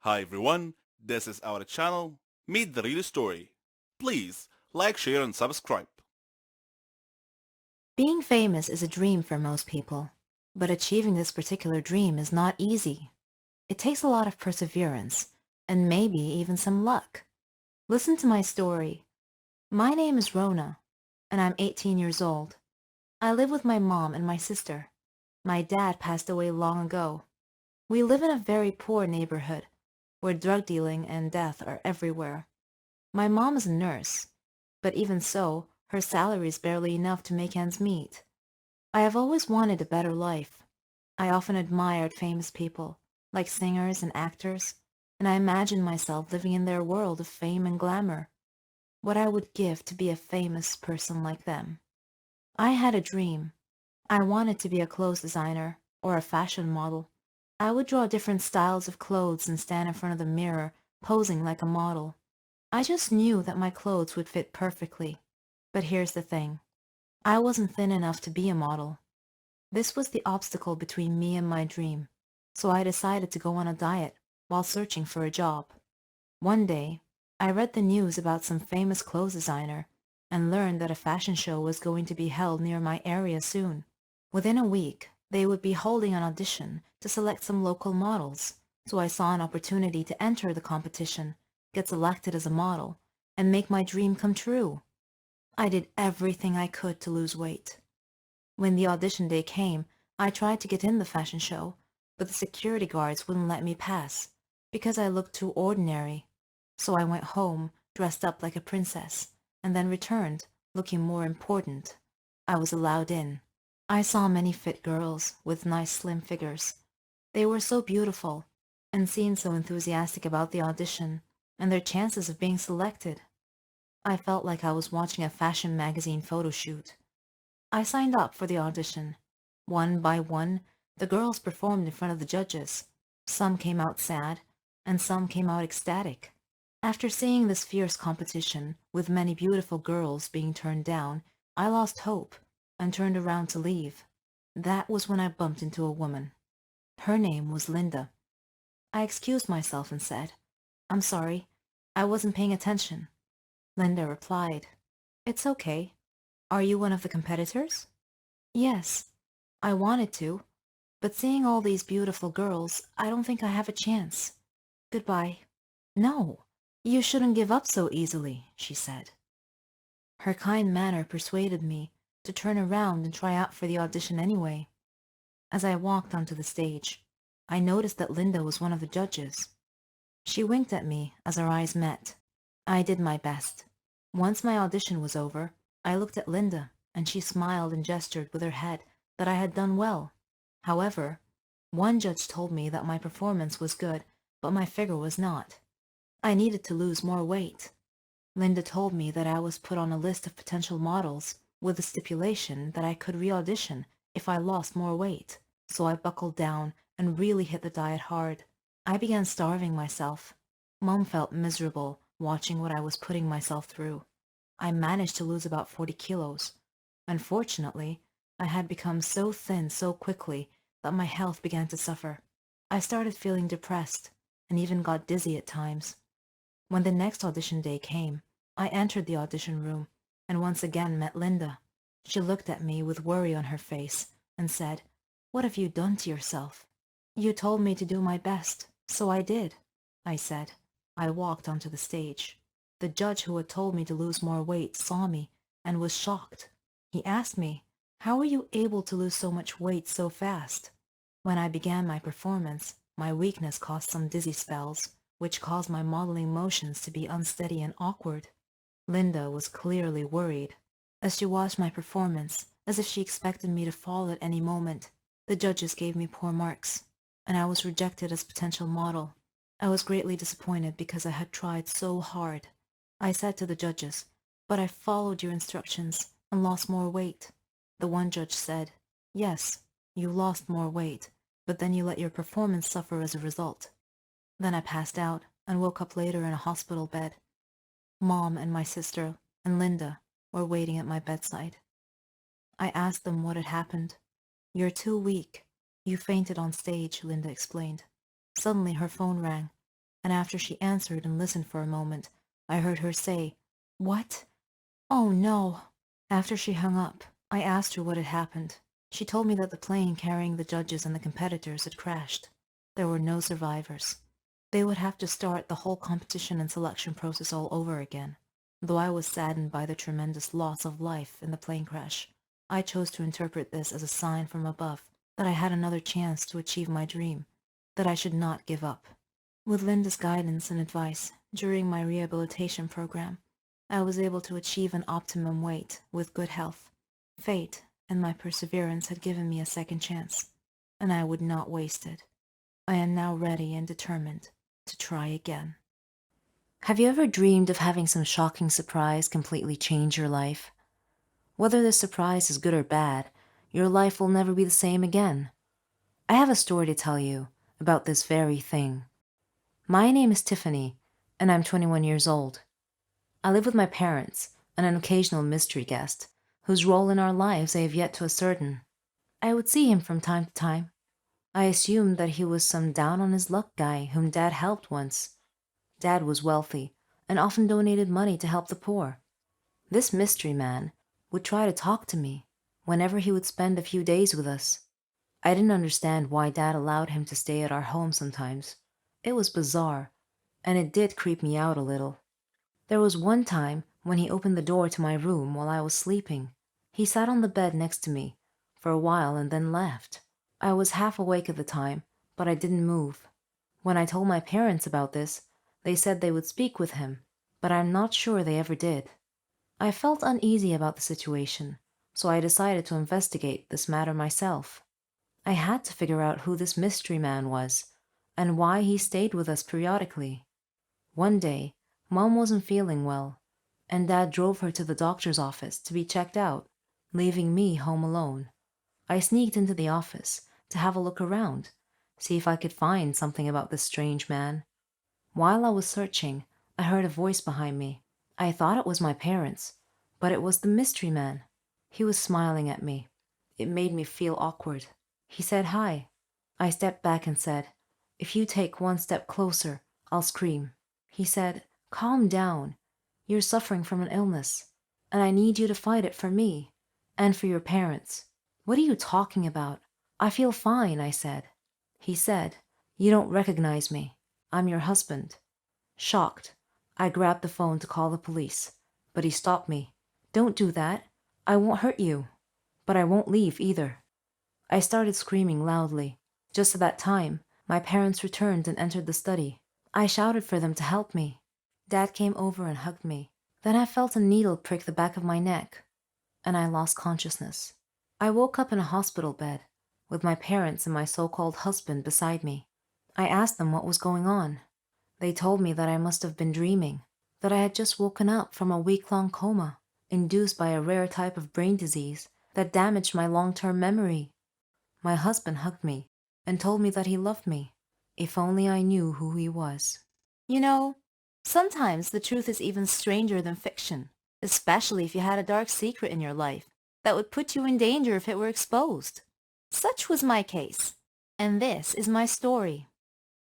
Hi everyone, this is our channel, Meet the Real Story. Please like, share and subscribe. Being famous is a dream for most people, but achieving this particular dream is not easy. It takes a lot of perseverance, and maybe even some luck. Listen to my story. My name is Rona, and I'm 18 years old. I live with my mom and my sister. My dad passed away long ago. We live in a very poor neighborhood, where drug dealing and death are everywhere. My mom is a nurse, but even so, her salary is barely enough to make ends meet. I have always wanted a better life. I often admired famous people, like singers and actors, and I imagined myself living in their world of fame and glamour. What I would give to be a famous person like them. I had a dream. I wanted to be a clothes designer or a fashion model. I would draw different styles of clothes and stand in front of the mirror, posing like a model. I just knew that my clothes would fit perfectly. But here's the thing. I wasn't thin enough to be a model. This was the obstacle between me and my dream, so I decided to go on a diet while searching for a job. One day, I read the news about some famous clothes designer and learned that a fashion show was going to be held near my area soon. Within a week, they would be holding an audition to select some local models, so I saw an opportunity to enter the competition, get selected as a model, and make my dream come true. I did everything I could to lose weight. When the audition day came, I tried to get in the fashion show, but the security guards wouldn't let me pass because I looked too ordinary. So I went home, dressed up like a princess, and then returned, looking more important. I was allowed in. I saw many fit girls with nice slim figures. They were so beautiful and seemed so enthusiastic about the audition and their chances of being selected. I felt like I was watching a fashion magazine photo shoot. I signed up for the audition. One by one, the girls performed in front of the judges. Some came out sad, and some came out ecstatic. After seeing this fierce competition, with many beautiful girls being turned down, I lost hope and turned around to leave. That was when I bumped into a woman. Her name was Linda. I excused myself and said, "I'm sorry, I wasn't paying attention." Linda replied, "It's okay. Are you one of the competitors?" "Yes, I wanted to, but seeing all these beautiful girls, I don't think I have a chance. Goodbye." "No, you shouldn't give up so easily," she said. Her kind manner persuaded me to turn around and try out for the audition anyway. As I walked onto the stage, I noticed that Linda was one of the judges. She winked at me as our eyes met. I did my best. Once my audition was over, I looked at Linda, and she smiled and gestured with her head that I had done well. However, one judge told me that my performance was good, but my figure was not. I needed to lose more weight. Linda told me that I was put on a list of potential models with the stipulation that I could re-audition if I lost more weight. So I buckled down and really hit the diet hard. I began starving myself. Mom felt miserable watching what I was putting myself through. I managed to lose about 40 kilos. Unfortunately, I had become so thin so quickly that my health began to suffer. I started feeling depressed and even got dizzy at times. When the next audition day came, I entered the audition room and once again met Linda. She looked at me with worry on her face and said, "What have you done to yourself?" "You told me to do my best, so I did," I said. I walked onto the stage. The judge who had told me to lose more weight saw me and was shocked. He asked me, "How are you able to lose so much weight so fast?" When I began my performance, my weakness caused some dizzy spells, which caused my modeling motions to be unsteady and awkward. Linda was clearly worried. As she watched my performance, as if she expected me to fall at any moment, the judges gave me poor marks, and I was rejected as potential model. I was greatly disappointed because I had tried so hard. I said to the judges, "But I followed your instructions and lost more weight." The one judge said, "Yes, you lost more weight, but then you let your performance suffer as a result." Then I passed out and woke up later in a hospital bed. Mom and my sister and Linda were waiting at my bedside. I asked them what had happened. "You're too weak. You fainted on stage," Linda explained. Suddenly her phone rang. and after she answered and listened for a moment, I heard her say, "What? Oh no." After she hung up, I asked her what had happened. She told me that the plane carrying the judges and the competitors had crashed. There were no survivors. They would have to start the whole competition and selection process all over again. Though I was saddened by the tremendous loss of life in the plane crash, I chose to interpret this as a sign from above that I had another chance to achieve my dream, that I should not give up. With Linda's guidance and advice during my rehabilitation program, I was able to achieve an optimum weight with good health. Fate and my perseverance had given me a second chance, and I would not waste it. I am now ready and determined to try again. Have you ever dreamed of having some shocking surprise completely change your life? Whether the surprise is good or bad, your life will never be the same again. I have a story to tell you about this very thing. My name is Tiffany, and I'm 21 years old. I live with my parents and an occasional mystery guest, whose role in our lives I have yet to ascertain. I would see him from time to time. I assumed that he was some down-on-his-luck guy whom Dad helped once. Dad was wealthy and often donated money to help the poor. This mystery man would try to talk to me whenever he would spend a few days with us. I didn't understand why Dad allowed him to stay at our home sometimes. It was bizarre, and it did creep me out a little. There was one time when he opened the door to my room while I was sleeping. He sat on the bed next to me for a while and then left. I was half awake at the time, but I didn't move. When I told my parents about this, they said they would speak with him, but I'm not sure they ever did. I felt uneasy about the situation, so I decided to investigate this matter myself. I had to figure out who this mystery man was and why he stayed with us periodically. One day, Mom wasn't feeling well, and Dad drove her to the doctor's office to be checked out, leaving me home alone. I sneaked into the office to have a look around, see if I could find something about this strange man. While I was searching, I heard a voice behind me. I thought it was my parents, but it was the mystery man. He was smiling at me. It made me feel awkward. He said hi. I stepped back and said, "If you take one step closer, I'll scream." He said, "Calm down. You're suffering from an illness, and I need you to fight it for me and for your parents." "What are you talking about? I feel fine," I said. He said, "You don't recognize me. I'm your husband." Shocked, I grabbed the phone to call the police, but he stopped me. "Don't do that. I won't hurt you. But I won't leave either." I started screaming loudly. Just at that time, my parents returned and entered the study. I shouted for them to help me. Dad came over and hugged me. Then I felt a needle prick the back of my neck, and I lost consciousness. I woke up in a hospital bed, with my parents and my so-called husband beside me. I asked them what was going on. They told me that I must have been dreaming, that I had just woken up from a week-long coma, induced by a rare type of brain disease that damaged my long-term memory. My husband hugged me and told me that he loved me. If only I knew who he was. You know, sometimes the truth is even stranger than fiction, especially if you had a dark secret in your life that would put you in danger if it were exposed. Such was my case, and this is my story.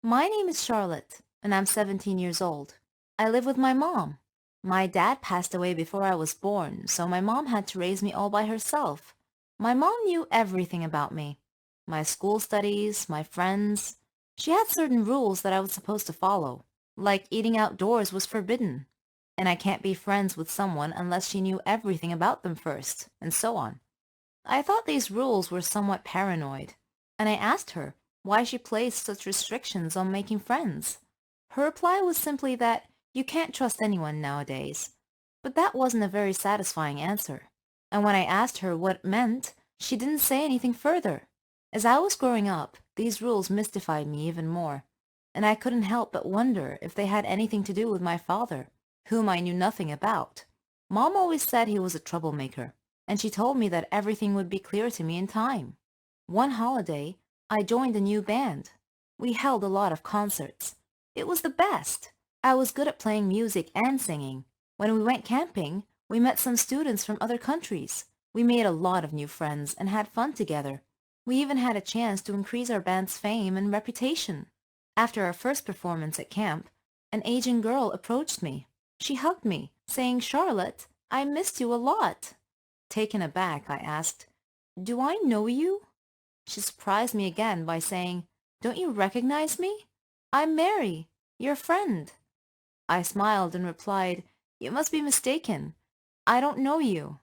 My name is Charlotte, and I'm 17 years old. I live with my mom. My dad passed away before I was born, so my mom had to raise me all by herself. My mom knew everything about me. My school studies, my friends. She had certain rules that I was supposed to follow, like eating outdoors was forbidden, and I can't be friends with someone unless she knew everything about them first, and so on. I thought these rules were somewhat paranoid, and I asked her why she placed such restrictions on making friends. Her reply was simply that you can't trust anyone nowadays. But that wasn't a very satisfying answer. And when I asked her what it meant, she didn't say anything further. As I was growing up, these rules mystified me even more, and I couldn't help but wonder if they had anything to do with my father, whom I knew nothing about. Mom always said he was a troublemaker, and she told me that everything would be clear to me in time. One holiday, I joined a new band. We held a lot of concerts. It was the best. I was good at playing music and singing. When we went camping, we met some students from other countries. We made a lot of new friends and had fun together. We even had a chance to increase our band's fame and reputation. After our first performance at camp, an Asian girl approached me. She hugged me, saying, "Charlotte, I missed you a lot." Taken aback, I asked, "Do I know you?" She surprised me again by saying, "Don't you recognize me? I'm Mary, your friend." I smiled and replied, "You must be mistaken. I don't know you."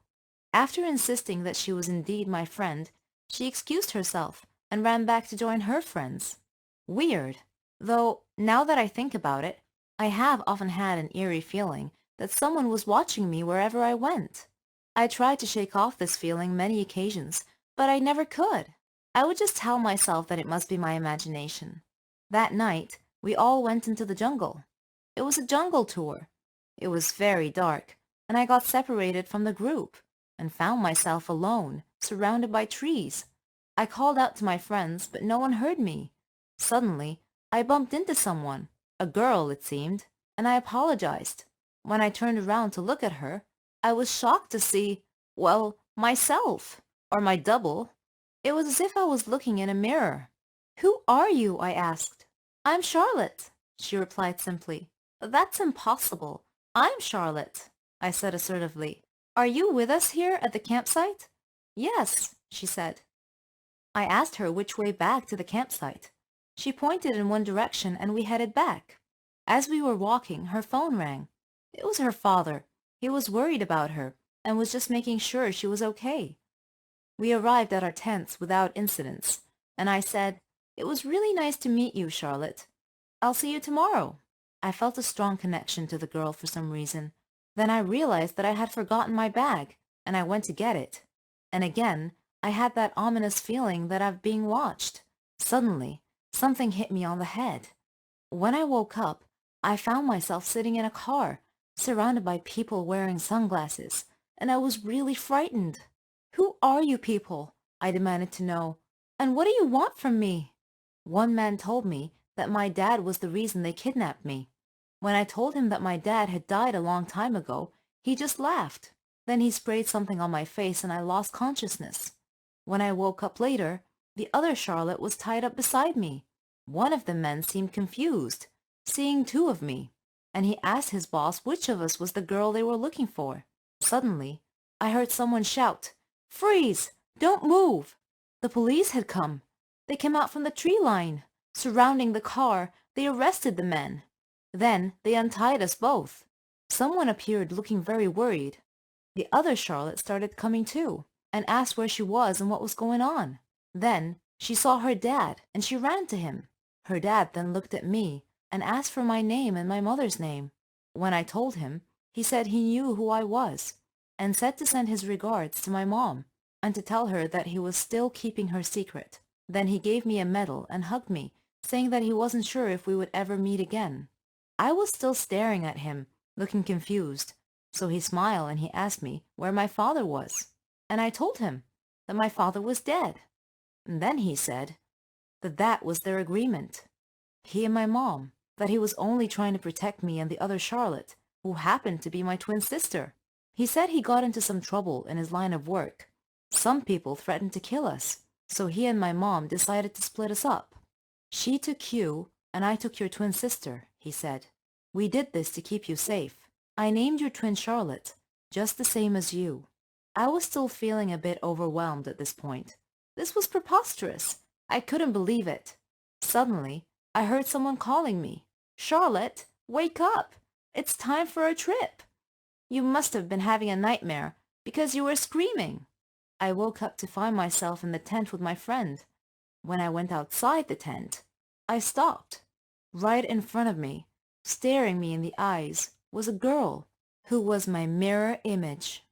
After insisting that she was indeed my friend, she excused herself and ran back to join her friends. Weird. Though, now that I think about it, I have often had an eerie feeling that someone was watching me wherever I went. I tried to shake off this feeling many occasions, but I never could. I would just tell myself that it must be my imagination. That night, we all went into the jungle. It was a jungle tour. It was very dark, and I got separated from the group and found myself alone, surrounded by trees. I called out to my friends, but no one heard me. Suddenly, I bumped into someone, a girl it seemed, and I apologized. When I turned around to look at her, I was shocked to see, well, myself, or my double. It was as if I was looking in a mirror. "Who are you?" I asked. "I'm Charlotte," she replied simply. "That's impossible. I'm Charlotte," I said assertively. "Are you with us here at the campsite?" "Yes," she said. I asked her which way back to the campsite. She pointed in one direction and we headed back. As we were walking, her phone rang. It was her father. He was worried about her and was just making sure she was okay. We arrived at our tents without incidents, and I said, "It was really nice to meet you, Charlotte. I'll see you tomorrow." I felt a strong connection to the girl for some reason. Then I realized that I had forgotten my bag, and I went to get it. And again, I had that ominous feeling that I'm being watched. Suddenly, something hit me on the head. When I woke up, I found myself sitting in a car, surrounded by people wearing sunglasses, and I was really frightened. "Who are you people?" I demanded to know. "And what do you want from me?" One man told me that my dad was the reason they kidnapped me. When I told him that my dad had died a long time ago, he just laughed. Then he sprayed something on my face and I lost consciousness. When I woke up later, the other Charlotte was tied up beside me. One of the men seemed confused, seeing two of me, and he asked his boss which of us was the girl they were looking for. Suddenly, I heard someone shout, "Freeze! Don't move!" The police had come. They came out from the tree line. Surrounding the car, they arrested the men. Then they untied us both. Someone appeared looking very worried. The other Charlotte started coming too, and asked where she was and what was going on. Then she saw her dad, and she ran to him. Her dad then looked at me and asked for my name and my mother's name. When I told him, he said he knew who I was, and said to send his regards to my mom, and to tell her that he was still keeping her secret. Then he gave me a medal and hugged me, saying that he wasn't sure if we would ever meet again. I was still staring at him, looking confused. So he smiled and he asked me where my father was. And I told him that my father was dead. And then he said that that was their agreement. He and my mom, that he was only trying to protect me and the other Charlotte, who happened to be my twin sister. He said he got into some trouble in his line of work. Some people threatened to kill us, so he and my mom decided to split us up. "She took you, and I took your twin sister," he said. "We did this to keep you safe. I named your twin Charlotte, just the same as you." I was still feeling a bit overwhelmed at this point. This was preposterous. I couldn't believe it. Suddenly, I heard someone calling me. "Charlotte, wake up! It's time for a trip. You must have been having a nightmare because you were screaming." I woke up to find myself in the tent with my friend. When I went outside the tent, I stopped. Right in front of me, staring me in the eyes, was a girl who was my mirror image.